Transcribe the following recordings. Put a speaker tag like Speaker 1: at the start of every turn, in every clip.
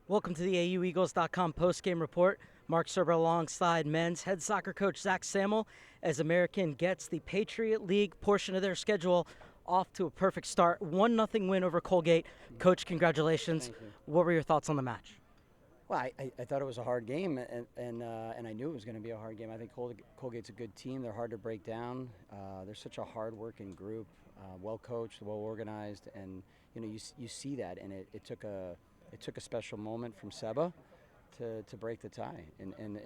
Speaker 1: Welcome to the AUEagles.com postgame report. Marc Serber alongside men's head soccer coach Zach Samol as American gets the Patriot League portion of their schedule off to a perfect start. 1-0 win over Colgate. Coach, congratulations.
Speaker 2: Thank you.
Speaker 1: What were your thoughts on the match?
Speaker 2: Well, I thought it was a hard game, and I knew it was going to be a hard game. I think Colgate's a good team. They're hard to break down. They're such a hard-working group, well-coached, well-organized, and you see that. And it took a special moment from Seba to break the tie, and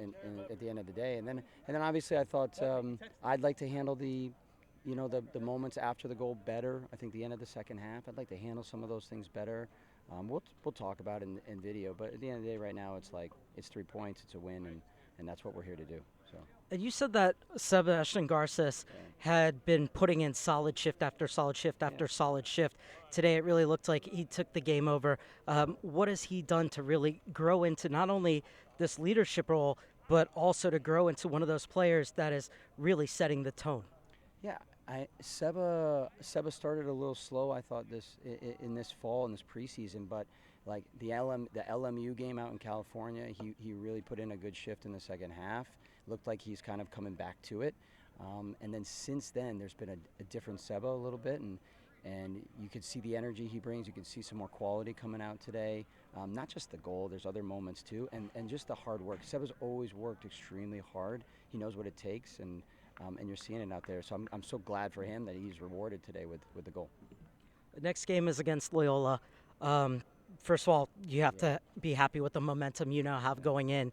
Speaker 2: at the end of the day. And then obviously I thought I'd like to handle the moments after the goal better. I think the end of the second half, I'd like to handle some of those things better. We'll talk about it in video, but at the end of the day, right now, it's 3 points, it's a win, and that's what we're here to do. So.
Speaker 1: And you said that Sebastian Garces had been putting in solid shift after solid shift after solid shift. Today, it really looked like he took the game over. What has he done to really grow into not only this leadership role, but also to grow into one of those players that is really setting the tone?
Speaker 2: Yeah, Seba started a little slow, I thought, in this fall, in this preseason, but like the LMU game out in California, he really put in a good shift in the second half. Looked like he's kind of coming back to it. And then since then, there's been a different Seba a little bit, and you could see the energy he brings. You could see some more quality coming out today. Not just the goal, there's other moments too, and just the hard work. Seba's always worked extremely hard. He knows what it takes, and you're seeing it out there. So I'm so glad for him that he's rewarded today with the goal.
Speaker 1: The next game is against Loyola. First of all, you have to be happy with the momentum you now have going in.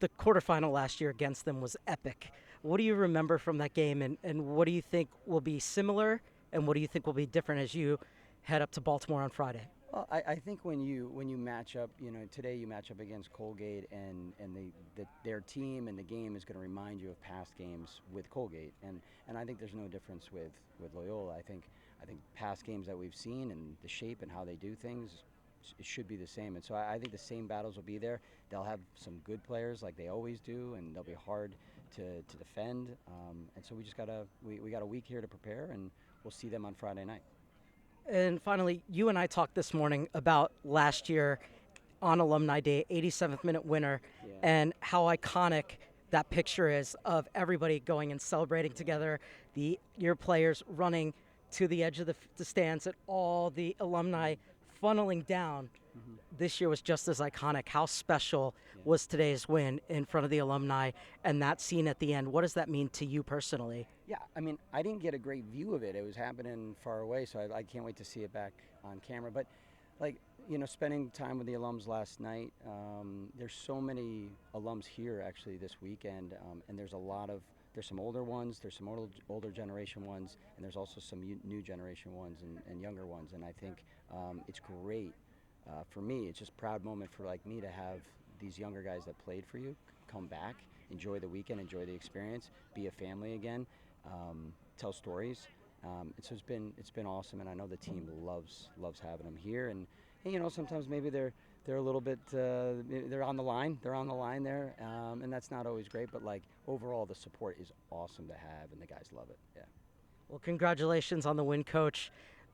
Speaker 1: The quarterfinal last year against them was epic. What do you remember from that game, and what do you think will be similar, and what do you think will be different as you head up to Baltimore on Friday?
Speaker 2: Well, I think when you match up, today you match up against Colgate, and their team and the game is going to remind you of past games with Colgate, and I think there's no difference with Loyola. I think past games that we've seen and the shape and how they do things, it should be the same. And so I think the same battles will be there. They'll have some good players like they always do, and they'll be hard to defend. And so we just got a week here to prepare, and we'll see them on Friday night.
Speaker 1: And finally, you and I talked this morning about last year on Alumni Day, 87th minute winner, and how iconic that picture is of everybody going and celebrating together, your players running to the edge of the stands, and all the alumni funneling down. This year was just as iconic. How special was today's win in front of the alumni and that scene at the end? What does that mean to you personally?
Speaker 2: Yeah, I mean, I didn't get a great view of it. It was happening far away, so I can't wait to see it back on camera. But, spending time with the alums last night, there's so many alums here actually this weekend, and there's some older ones, there's some older generation ones, and there's also some new generation ones and younger ones. And I think it's great for me. It's just a proud moment for me to have these younger guys that played for you come back, enjoy the weekend, enjoy the experience, be a family again, tell stories. And so it's been awesome, and I know the team loves having them here. And sometimes maybe they're a little bit they're on the line there, and that's not always great. But overall, the support is awesome to have, and the guys love it. Yeah.
Speaker 1: Well, congratulations on the win, Coach.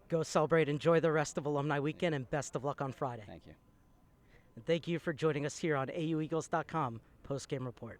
Speaker 1: Go celebrate, enjoy the rest of Alumni Weekend, and best of luck on Friday.
Speaker 2: Thank you.
Speaker 1: And thank you for joining us here on AUEagles.com postgame report.